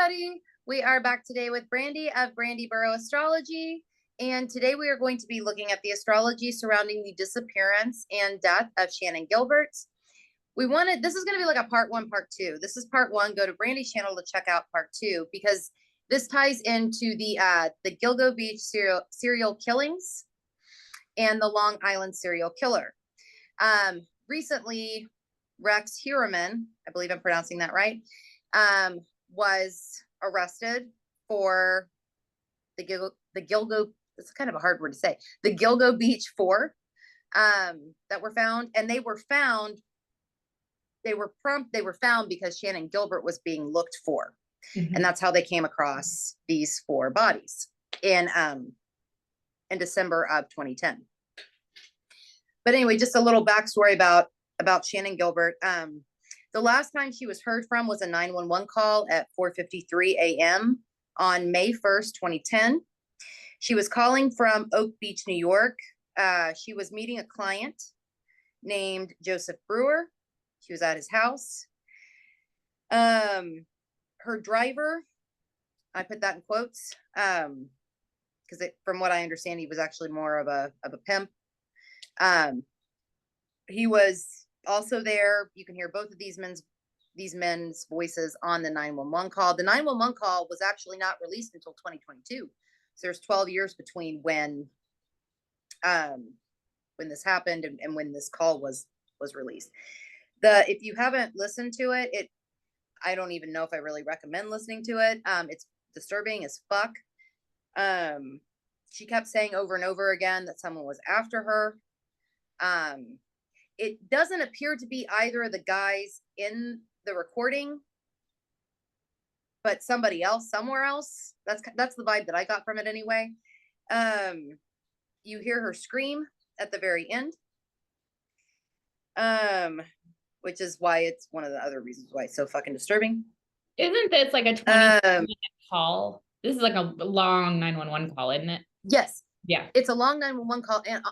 everybody. We are back today with Brandy of Brandy Astrology. And today we are going to be looking at the astrology surrounding the disappearance and death of Shannan Gilbert. This is going to be like a part one, part two. This is part one. Go to Brandy's channel to check out part two, because this ties into the Gilgo Beach serial killings and the Long Island serial killer. Recently, Rex Heuermann, I believe I'm pronouncing that right, was arrested for the Gilgo, it's kind of a hard word to say, the Gilgo Beach 4 that were found. And they were found because Shannan Gilbert was being looked for. Mm-hmm. And that's how they came across these 4 bodies in December of 2010. But anyway, just a little backstory about Shannan Gilbert. The last time she was heard from was a 911 call at 4:53 a.m. on May 1st, 2010. She was calling from Oak Beach, New York. She was meeting a client named Joseph Brewer. She was at his house. Her driver, I put that in quotes, because from what I understand, he was actually more of a pimp. He was also there. You can hear both of these men's voices on the 911 call. The 911 call was actually not released until 2022. So there's 12 years between when this happened and when this call was released. If you haven't listened to it, I don't even know if I really recommend listening to it. It's disturbing as fuck. She kept saying over and over again that someone was after her. It doesn't appear to be either of the guys in the recording, but somebody else somewhere else. That's the vibe that I got from it anyway. You hear her scream at the very end, which is why it's one of the other reasons why it's so fucking disturbing. Isn't this like a 20-minute call? This is like a long 911 call, isn't it? Yes. Yeah. It's a long 911 call. And,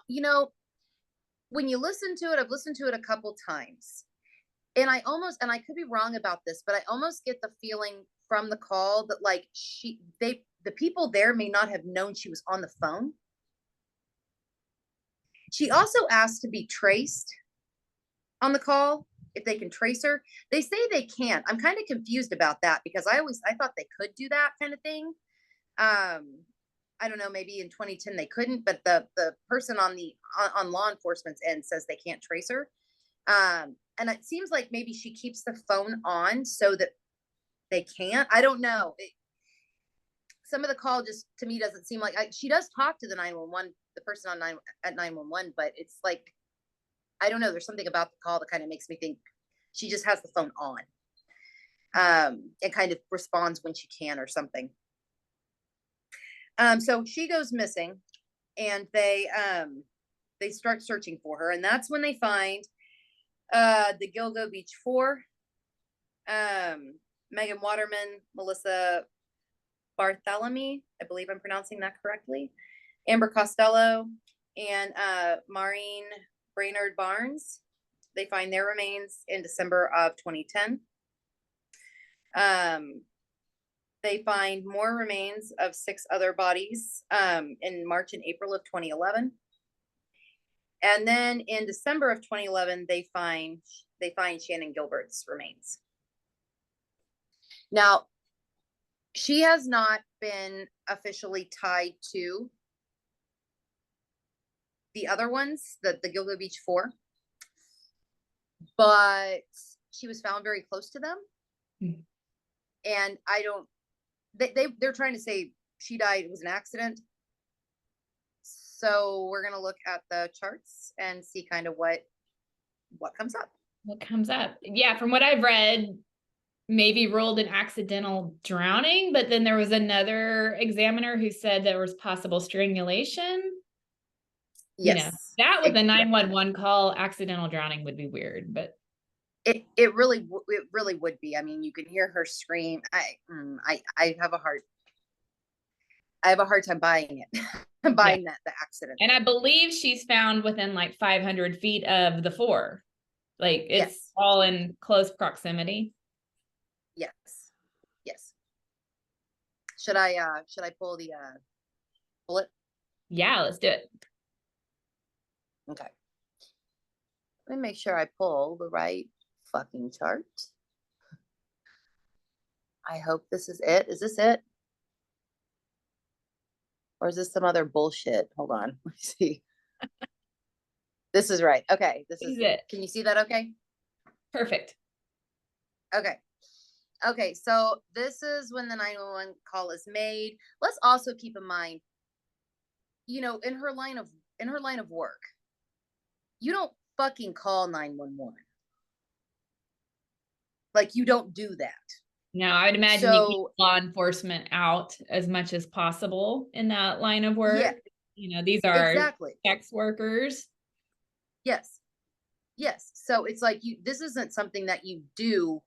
when you listen to it, I've listened to it a couple times, and I could be wrong about this, but I almost get the feeling from the call that like the people there may not have known she was on the phone. She also asked to be traced on the call, if they can trace her. They say they can't. I'm kind of confused about that, because I thought they could do that kind of thing. I don't know, maybe in 2010 they couldn't, but the person on law enforcement's end says they can't trace her. And it seems like maybe she keeps the phone on so that they can't. I don't know. Some of the call just, to me, doesn't seem like she does talk to the 911, the person at 911, but it's like, I don't know. There's something about the call that kind of makes me think she just has the phone on, and kind of responds when she can or something. So she goes missing, and they start searching for her, and that's when they find the Gilgo Beach 4, Megan Waterman, Melissa Bartholomew, I believe I'm pronouncing that correctly, Amber Costello, and Maureen Brainerd Barnes. They find their remains in December of 2010. They find more remains of 6 other bodies in March and April of 2011. And then in December of 2011, they find Shannan Gilbert's remains. Now, she has not been officially tied to the other ones, the Gilgo Beach 4, but she was found very close to them. Mm-hmm. And they're trying to say she died, it was an accident. So we're going to look at the charts and see kind of what comes up. What comes up. Yeah. From what I've read, maybe ruled an accidental drowning, but then there was another examiner who said there was possible strangulation. Yes. That with a 911 call, accidental drowning would be weird, but it really would be. I mean, you can hear her scream. I have a hard time buying it. Buying that the accident. And I believe she's found within like 500 feet of the 4. Like it's all in close proximity. Yes. Yes. Should I pull the bullet? Yeah, let's do it. Okay. Let me make sure I pull the right fucking chart. I hope this is it. Is this it? Or is this some other bullshit? Hold on. Let me see. This is right. Okay. This This is is it. Can you see that okay? Perfect. Okay. Okay. So this is when the 911 call is made. Let's also keep in mind, in her line of work, you don't fucking call 911. Like, you don't do that. No, I would imagine you keep So law enforcement out as much as possible in that line of work. yeah, These are exactly. sex workers. Yes. Yes. So it's like, this isn't something that you do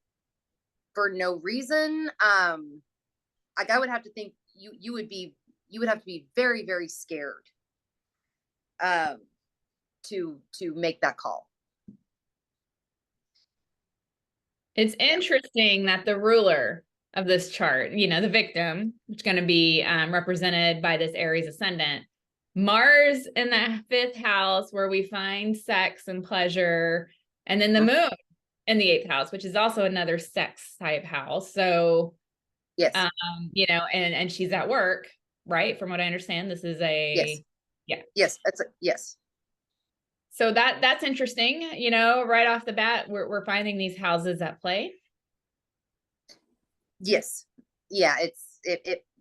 for no reason. Like, I would have to think you would have to be very, very scared um to make that call. It's interesting that the ruler of this chart, the victim, which is going to be represented by this Aries ascendant, Mars in the 5th house where we find sex and pleasure, and then the moon in the 8th house, which is also another sex type house. So, Yes. and she's at work, right? From what I understand, this is Yes. yeah. Yes. Yes. So that's interesting, right off the bat, we're finding these houses at play. Yes. Yeah.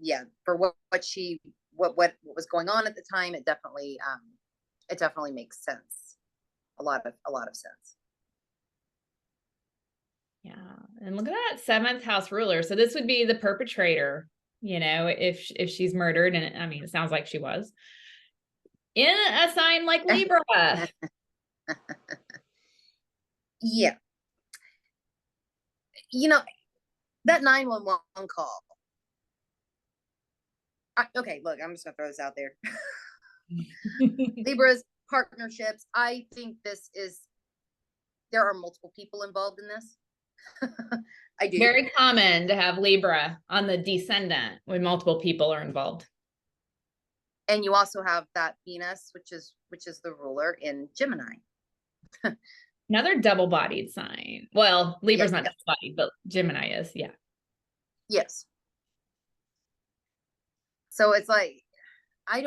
Yeah. For what was going on at the time, it definitely makes sense. A lot of sense. Yeah. And look at that 7th house ruler. So this would be the perpetrator, if she's murdered. And I mean, it sounds like she was in a sign like Libra. Yeah. That 911 call. Okay, look, I'm just gonna throw this out there. Libras, partnerships. I think there are multiple people involved in this. I do. Very common to have Libra on the descendant when multiple people are involved. And you also have that Venus, which is the ruler in Gemini. Another double-bodied sign. Well, Libra's Yes. not double-bodied, but Gemini is, yeah. Yes. So it's like, I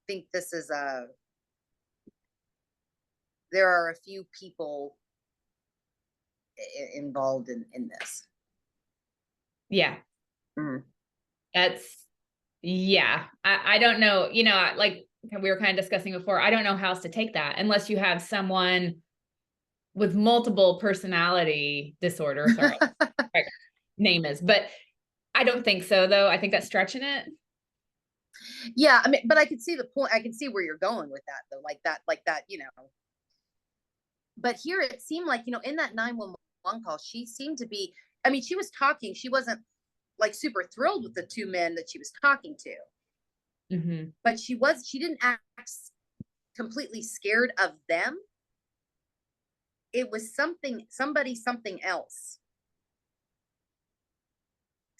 think this is there are a few people involved in this. Yeah. Mm. I don't know, like we were kind of discussing before, I don't know how else to take that unless you have someone with multiple personality disorder. Sorry, name is, but I don't think so though. I think that's stretching it. Yeah, I mean, but I can see the point. I can see where you're going with that though, like that. But here it seemed like, in that 911 call, she seemed to be, I mean, she was talking, she wasn't like super thrilled with the two men that she was talking to. Mm-hmm. But she didn't act completely scared of them. It was something else.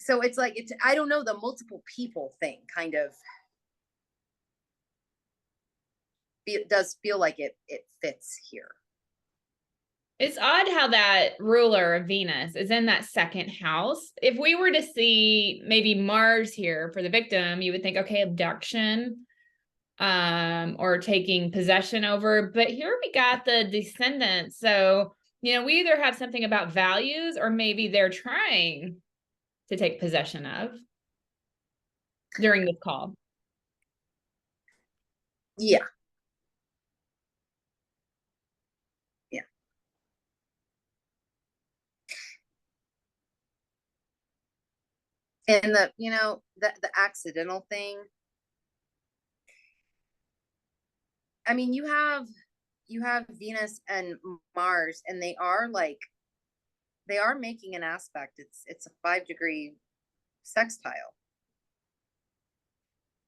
So it's like, I don't know, the multiple people thing kind of does feel like it fits here. It's odd how that ruler of Venus is in that 2nd house. If we were to see maybe Mars here for the victim, you would think, okay, abduction, or taking possession over. But here we got the descendant. So, we either have something about values or maybe they're trying to take possession of during this call. Yeah. Yeah. And the accidental thing. I mean, you have Venus and Mars, and they are making an aspect. It's a 5-degree sextile.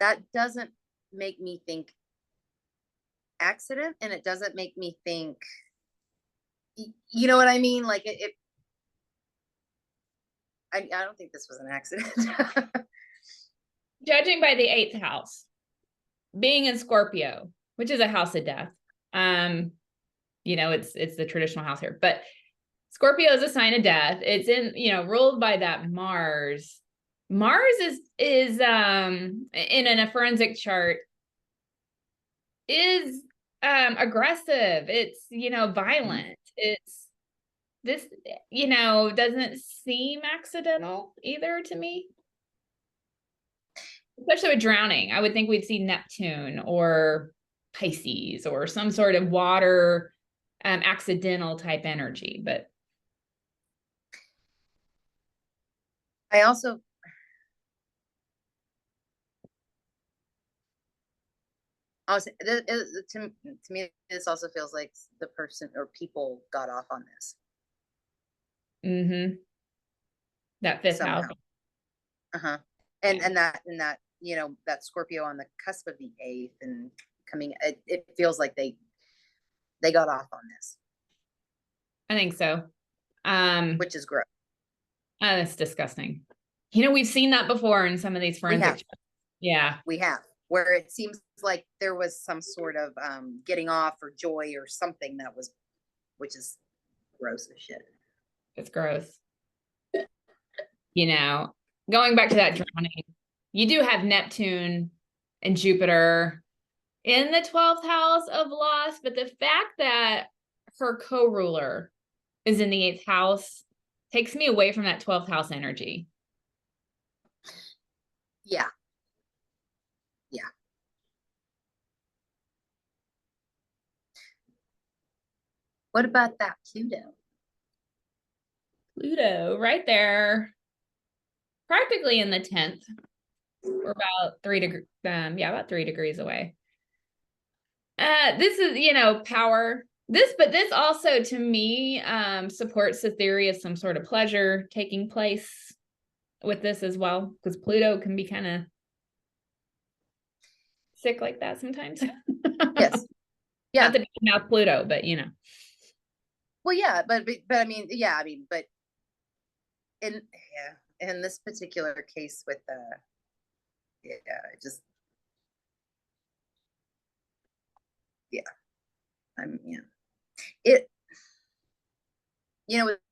That doesn't make me think accident, and it doesn't make me think, you know what I mean? Like, I don't think this was an accident. Judging by the 8th house, being in Scorpio, which is a house of death. It's the traditional house here, but Scorpio is a sign of death. It's in, ruled by that Mars. Mars is in a forensic chart is aggressive. It's, violent. It's this, doesn't seem accidental either to me. Especially with drowning. I would think we'd see Neptune or Pisces or some sort of water accidental type energy, but I also to me, this also feels like the person or people got off on this. That 5th house. And that that Scorpio on the cusp of the 8th and coming, it feels like they got off on this. I think so. Which is gross. That's disgusting. We've seen that before in some of these forensic. Yeah, we have, where it seems like there was some sort of getting off or joy or something which is gross as shit. It's gross. Going back to that drowning, you do have Neptune and Jupiter in the 12th house of loss, but the fact that her co-ruler is in the 8th house takes me away from that 12th house energy. Yeah. What about that Pluto? Pluto, right there. Practically in the 10th. We're about 3 degrees, about 3 degrees away. This is, power. But this also, to me, supports the theory of some sort of pleasure taking place with this as well, because Pluto can be kind of sick like that sometimes. Yes. Yeah. Not that now Pluto, but Well, yeah, but but in this particular case with with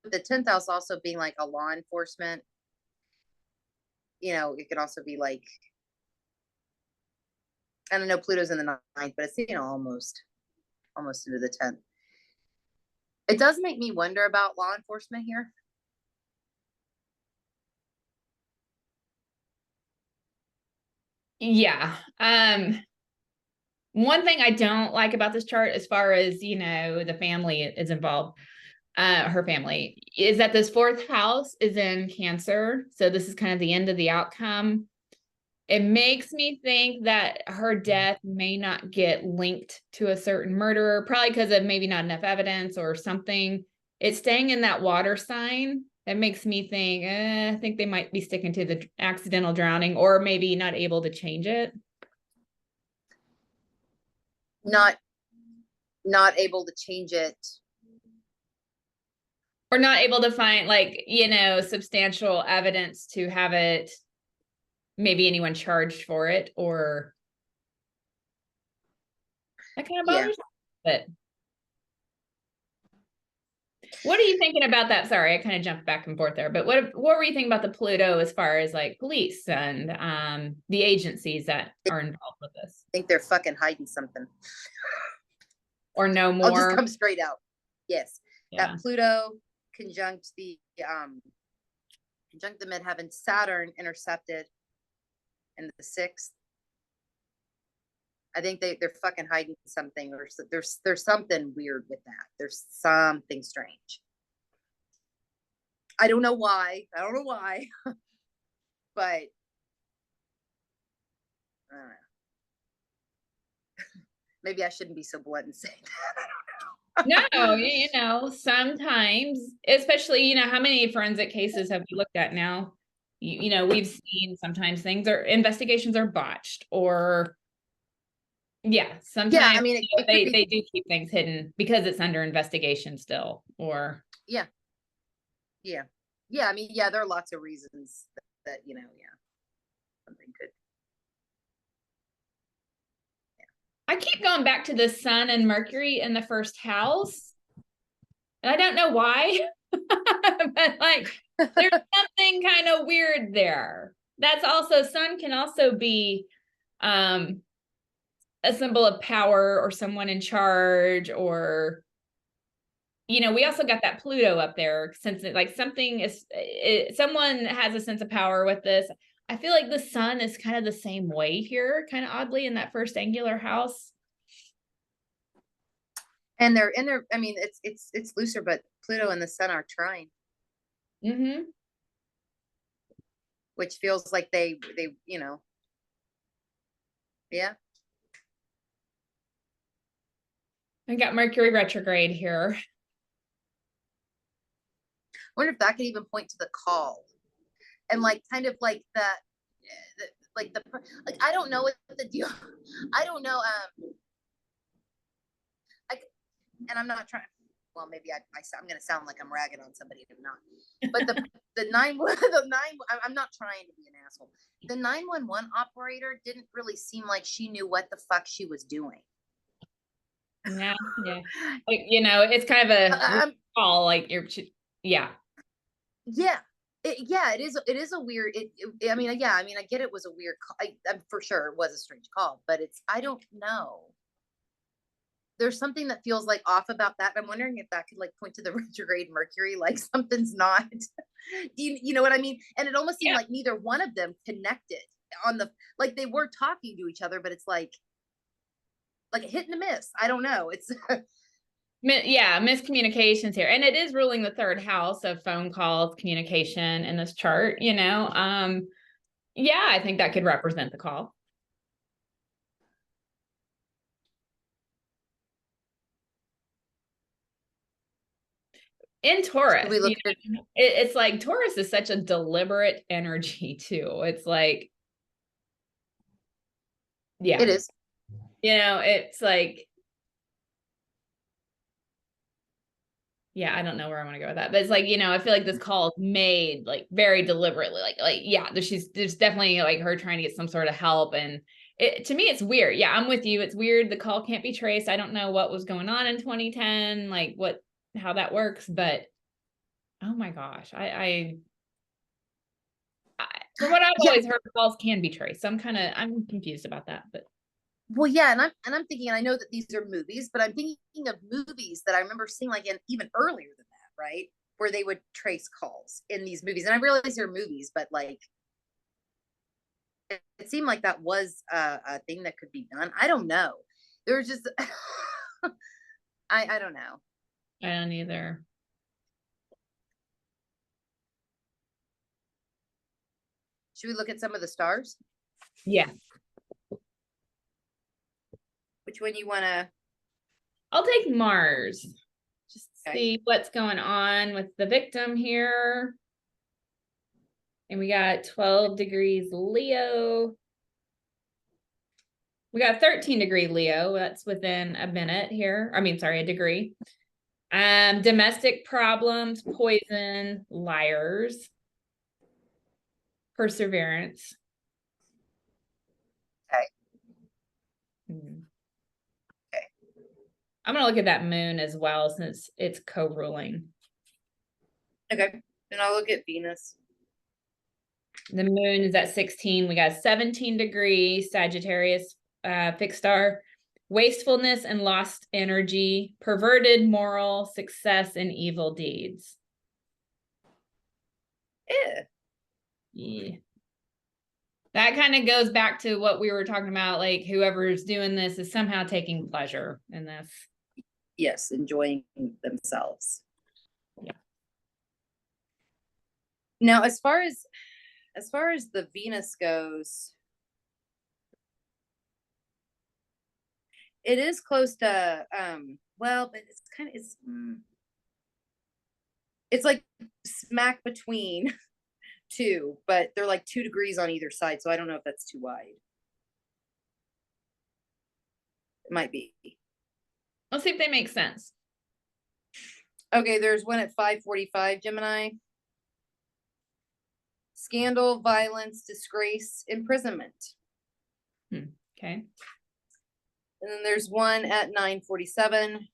the 10th house also being like a law enforcement, it could also be like, I don't know, Pluto's in the 9th, but it's almost into the 10th. It does make me wonder about law enforcement here. Yeah. One thing I don't like about this chart, as far as, the family is involved, her family, is that this 4th house is in Cancer. So this is kind of the end of the outcome. It makes me think that her death may not get linked to a certain murderer, probably because of maybe not enough evidence or something. It's staying in that water sign. That makes me think, I think they might be sticking to the accidental drowning, or maybe not able to change it. Not able to change it. Or not able to find, substantial evidence to have it, maybe anyone charged for it, or that kind of bothers me. But what are you thinking about that? Sorry, I kind of jumped back and forth there, but what were you thinking about the Pluto as far as like police and the agencies that are involved with this? I think they're fucking hiding something. Or no more. I'll just come straight out. Yes. Yeah. That Pluto conjunct the midheaven, Saturn intercepted in the 6th. I think they're fucking hiding something, or there's something weird with that. There's something strange. I don't know why, but I don't know. Maybe I shouldn't be so blunt and say that. No, sometimes, especially, how many forensic cases have we looked at now? We've seen sometimes investigations are botched, or sometimes they do keep things hidden because it's under investigation still, or yeah. Yeah, I mean, yeah, there are lots of reasons that you know, yeah, something could. I keep going back to the sun and Mercury in the first house. And I don't know why, but like there's something kind of weird there. That's also, sun can also be a symbol of power or someone in charge, or we also got that Pluto up there, since like something is someone has a sense of power with this. I feel like the sun is kind of the same way here, kind of oddly, in that first angular house. And they're in there. I mean, it's looser, but Pluto and the Sun are trine, Mm-hmm. which feels like they yeah. I got Mercury retrograde here. I wonder if that could even point to the call, and like kind of like that, like the like I don't know what the deal. I don't know. And I'm not trying. Well, maybe I'm going to sound like I'm ragging on somebody. I'm not. But the nine. I'm not trying to be an asshole. The 911 operator didn't really seem like she knew what the fuck she was doing. Yeah, yeah. Like, it's kind of a call, like yeah. Yeah. It is. It is a weird. I mean, yeah. I mean, I get it was a weird call. I'm for sure it was a strange call, but I don't know. There's something that feels like off about that. I'm wondering if that could like point to the retrograde Mercury, like something's not. you know what I mean? And it almost seemed like neither one of them connected on the, like they were talking to each other, but it's like a hit and a miss. I don't know. It's yeah, miscommunications here, and it is ruling the third house of phone calls, communication in this chart. Yeah, I think that could represent the call. In Taurus, it's like Taurus is such a deliberate energy too. It's like, yeah, it is. It's like, yeah, I don't know where I want to go with that, but it's like, I feel like this call is made like very deliberately, like yeah, there's definitely like her trying to get some sort of help, and to me it's weird. Yeah, I'm with you. It's weird. The call can't be traced. I don't know what was going on in 2010, like how that works, but oh my gosh, I from what I've always heard, calls can be traced. So I'm confused about that, but. Well, yeah, and I'm thinking, and I know that these are movies, but I'm thinking of movies that I remember seeing like even earlier than that, right? Where they would trace calls in these movies. And I realize they're movies, but like it seemed like that was a thing that could be done. I don't know. There's just I don't know. I don't either. Should we look at some of the stars? Yeah. Which one you want to? I'll take Mars. Just see what's going on with the victim here. And we got 12 degrees Leo. We got 13-degree Leo. That's within a minute here. I mean, sorry, a degree. Domestic problems, poison, liars, perseverance. Okay. Okay. I'm going to look at that moon as well, since it's co-ruling. Okay. Then I'll look at Venus. The moon is at 16. We got 17-degree Sagittarius fixed star. Wastefulness and lost energy, perverted moral, success, and evil deeds. Yeah. That kind of goes back to what we were talking about, like whoever's doing this is somehow taking pleasure in this. Yes, enjoying themselves. Yeah. Now, as far as the Venus goes, it is close to well, but it's like smack between two, but they're like 2 degrees on either side, so I don't know if that's too wide. It might be. Let's see if they make sense. Okay, there's one at 5:45 Gemini. Scandal, violence, disgrace, imprisonment. Okay. And then there's one at 947.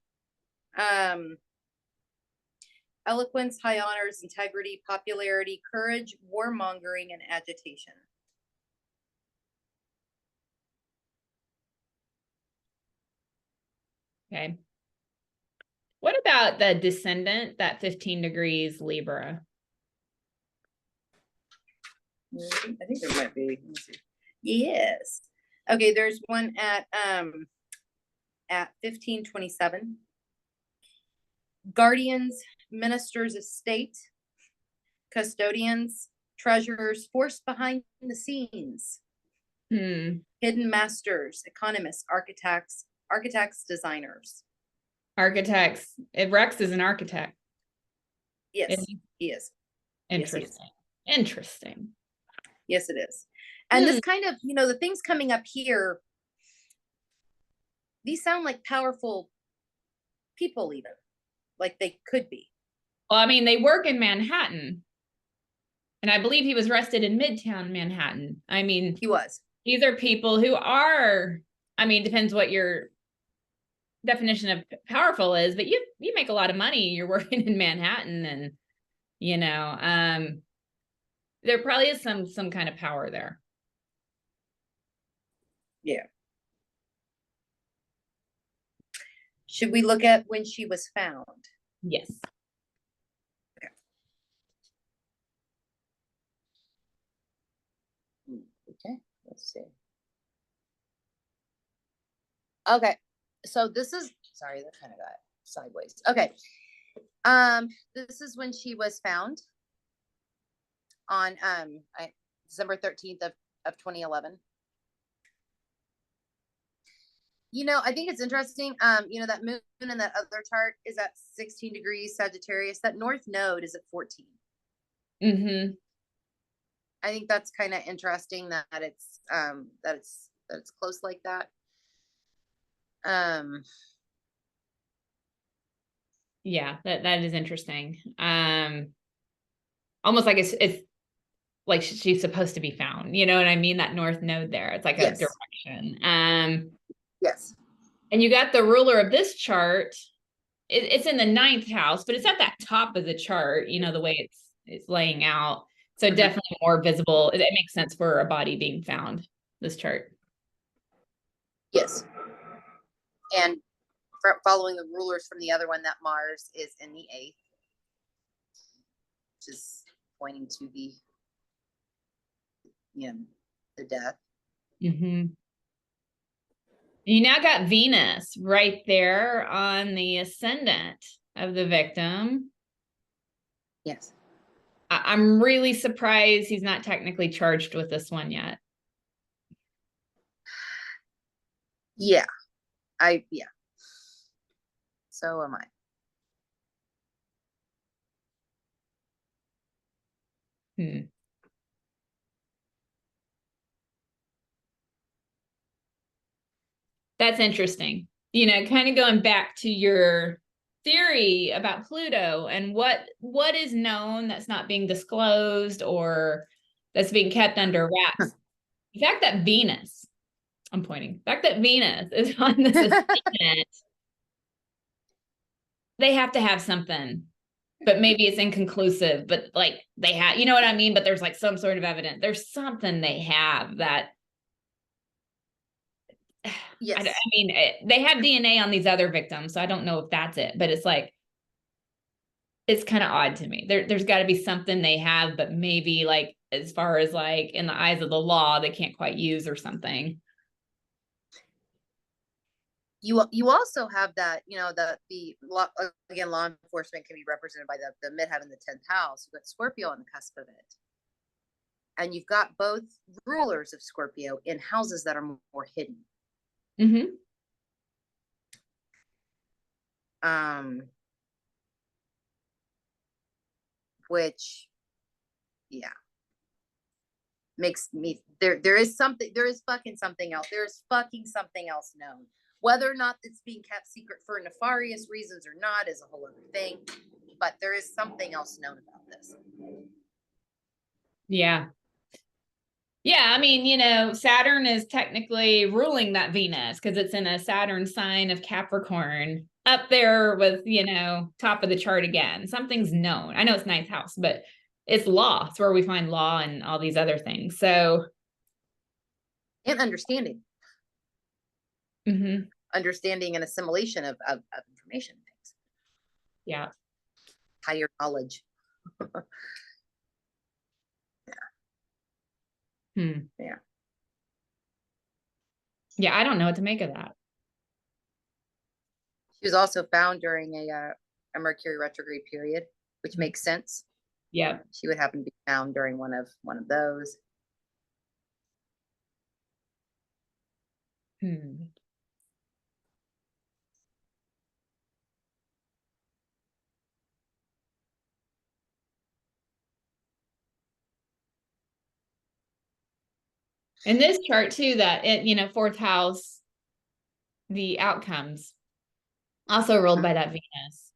Eloquence, high honors, integrity, popularity, courage, warmongering, and agitation. Okay. What about the descendant, that 15 degrees Libra? I think there might be. Let me see. Yes. Okay, there's one at 1527. Guardians, ministers of state, custodians, treasurers, force behind the scenes, hidden masters, economists, architects, designers. Architects. Rex is an architect. Yes, he is. Interesting. Yes, Interesting. Yes, it is. And this kind of, the things coming up here, these sound like powerful people, even like they could be. Well, I mean, they work in Manhattan. And I believe he was arrested in Midtown Manhattan. I mean, he was. These are people who are, I mean, depends what your definition of powerful is, but you make a lot of money, you're working in Manhattan, and there probably is some kind of power there. Yeah. Should we look at when she was found? Yes. Okay, let's see. Okay, so this is, sorry, that kind of got sideways. Okay, this is when she was found on December 13th of 2011. I think it's interesting. That moon in that other chart is at 16 degrees Sagittarius. That north node is at 14. I think that's kind of interesting that it's close like that. Yeah, that is interesting. Almost like it's like she's supposed to be found, you know what I mean? That north node there. It's like a direction. Yes. And you got the ruler of this chart. It's in the 9th house, but it's at that top of the chart, the way it's laying out. So definitely more visible. It makes sense for a body being found, this chart. Yes. And following the rulers from the other one, that Mars is in the 8th, which is pointing to the death. You now got Venus right there on the ascendant of the victim. Yes. I'm really surprised he's not technically charged with this one yet. Yeah. Yeah. So am I. That's interesting. Kind of going back to your theory about Pluto and what is known that's not being disclosed or that's being kept under wraps. The fact that Venus, I'm pointing, the fact that Venus is on this ascendant, they have to have something, but maybe it's inconclusive, but like they have, you know what I mean? But there's like some sort of evidence. There's something they have that, yes. I mean, they have DNA on these other victims, so I don't know if that's it, but it's like, it's kind of odd to me. There's got to be something they have, but maybe like as far as like in the eyes of the law, they can't quite use or something. You also have that, again, law enforcement can be represented by the midheaven in the 10th house. You've got Scorpio on the cusp of it. And you've got both rulers of Scorpio in houses that are more hidden. Which, yeah, makes me, there is fucking something else. There's fucking something else known. Whether or not it's being kept secret for nefarious reasons or not is a whole other thing. But there is something else known about this. Yeah. Yeah, I mean, Saturn is technically ruling that Venus because it's in a Saturn sign of Capricorn up there with, top of the chart again. Something's known. I know it's ninth house, but it's law. It's where we find law and all these other things. So, And understanding. mhm. Understanding and assimilation of information things. Yeah. Higher knowledge. Yeah. Yeah, I don't know what to make of that. She was also found during a Mercury retrograde period, which makes sense. Yeah. She would happen to be found during one of those. Hmm. In this chart too, that fourth house, the outcomes also ruled by that Venus.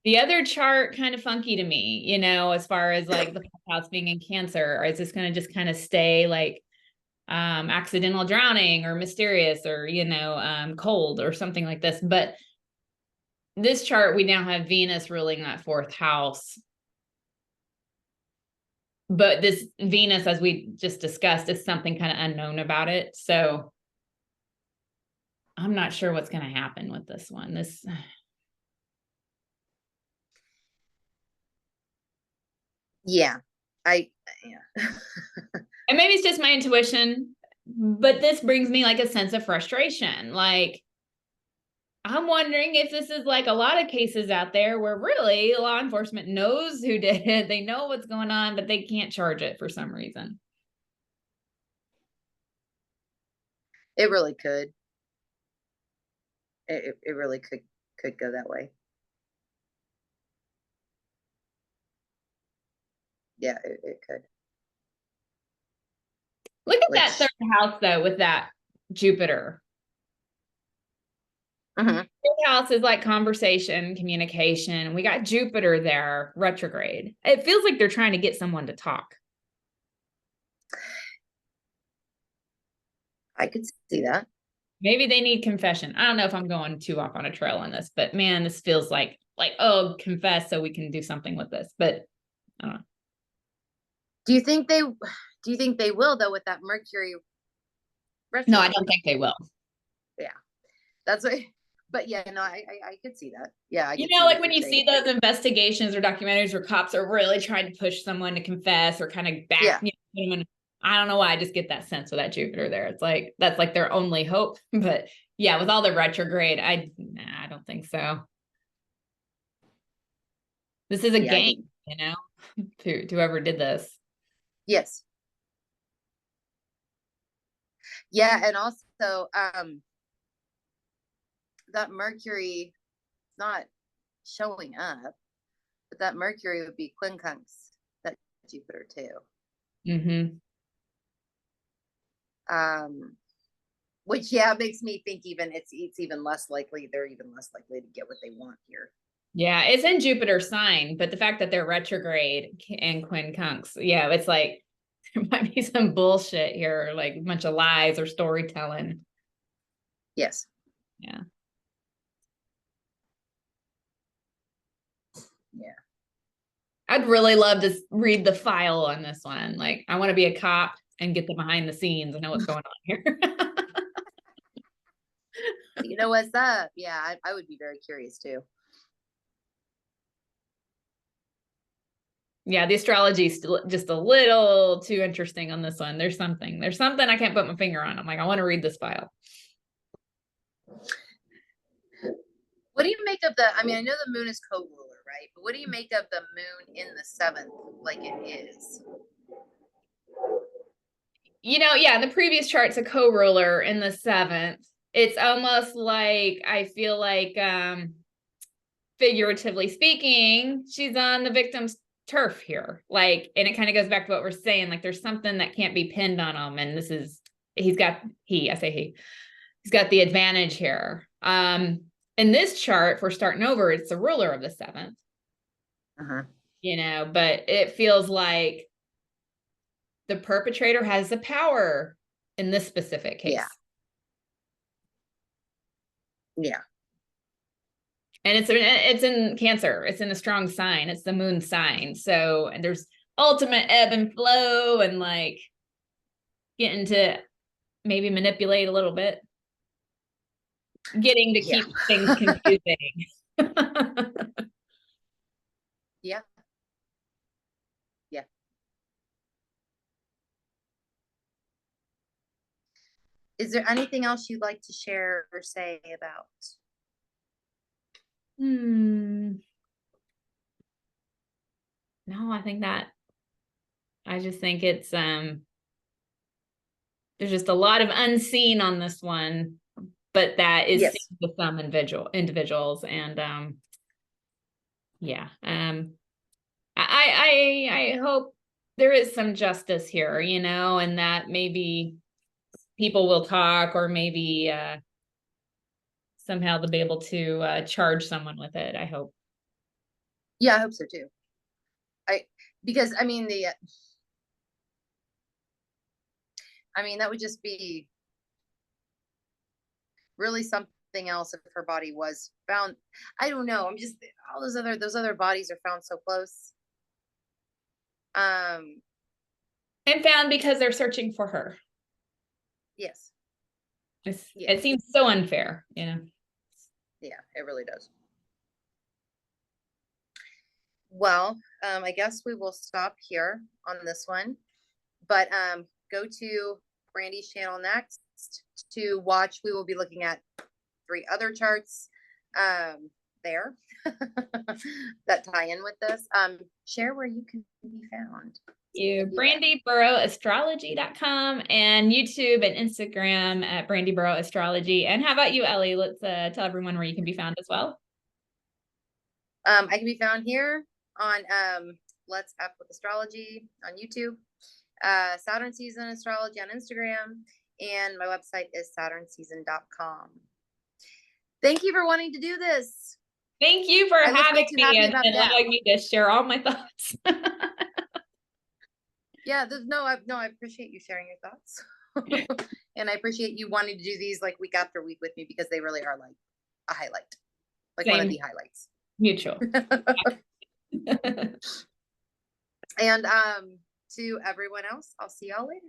The other chart kind of funky to me, as far as like the fourth house being in Cancer, or is this going to just kind of stay like accidental drowning or mysterious or cold or something like this? But this chart, we now have Venus ruling that fourth house. But this Venus, as we just discussed, is something kind of unknown about it. So I'm not sure what's going to happen with this one. Yeah. And maybe it's just my intuition, but this brings me like a sense of frustration. Like, I'm wondering if this is like a lot of cases out there where really law enforcement knows who did it. They know what's going on, but they can't charge it for some reason. It really could. It really could go that way. Yeah, it could. Look at that third house though, with that Jupiter. Third house is like conversation, communication. We got Jupiter there, retrograde. It feels like they're trying to get someone to talk. I could see that. Maybe they need confession. I don't know if I'm going too off on a trail on this, but man, this feels like, oh, confess so we can do something with this. But I don't know. Do you think they will though with that Mercury retrograde? No, I don't think they will. Yeah. That's what, but yeah, no, I could see that. Yeah. Like when you see those investigations or documentaries where cops are really trying to push someone to confess or kind of back, I don't know why I just get that sense with that Jupiter there. It's like, that's like their only hope. But yeah, with all the retrograde, I don't think so. This is a game, to whoever did this. Yes. Yeah. And also, that Mercury is not showing up, but that Mercury would be quincunx that Jupiter too. Which makes me think it's even less likely, they're even less likely to get what they want here. Yeah, it's in Jupiter sign, but the fact that they're retrograde and quincunx, it's like there might be some bullshit here, like a bunch of lies or storytelling. Yes. Yeah. Yeah. I'd really love to read the file on this one. Like, I want to be a cop and get the behind the scenes and know what's going on here. You know what's up? Yeah, I would be very curious too. Yeah, the astrology is just a little too interesting on this one. There's something I can't put my finger on. I'm like, I want to read this file. What do you make of I know the moon is co-ruler, right? But what do you make of the moon in the 7th like it is? In the previous chart's a co-ruler in the 7th. It's almost like, I feel like, figuratively speaking, she's on the victim's turf here. Like, and it kind of goes back to what we're saying, like there's something that can't be pinned on him. And he's got the advantage here. In this chart, if we're starting over, it's the ruler of the 7th. but it feels like the perpetrator has the power in this specific case. Yeah. And it's in Cancer. It's in a strong sign. It's the moon sign. So, and there's ultimate ebb and flow, and like getting to maybe manipulate a little bit, getting to keep things confusing. Yeah. Yeah. Is there anything else you'd like to share or say about? No, I just think it's there's just a lot of unseen on this one, but that is Yes. with some individuals, and I hope there is some justice here, and that maybe people will talk, or maybe somehow they'll be able to charge someone with it. I hope. Yeah, I hope so too. Because I mean that would just be really something else if her body was found. I don't know. I'm just, all those other bodies are found so close. And found because they're searching for her. Yes. It seems so unfair, Yeah, it really does. Well, I guess we will stop here on this one, but go to Brandy's channel next to watch. We will be looking at 3 other charts there that tie in with this. Share where you can be found. BrandyBurrowAstrology.com, and YouTube and Instagram at Brandy Burrow Astrology. And how about you, Ellie? Let's tell everyone where you can be found as well. I can be found here on Let's F with Astrology on YouTube, Saturn Season Astrology on Instagram, and my website is SaturnSeason.com. Thank you for wanting to do this. Thank you for having me and allowing me to share all my thoughts. Yeah, I appreciate you sharing your thoughts. And I appreciate you wanting to do these like week after week with me, because they really are like a highlight, like one of the highlights. Mutual. And to everyone else, I'll see y'all later.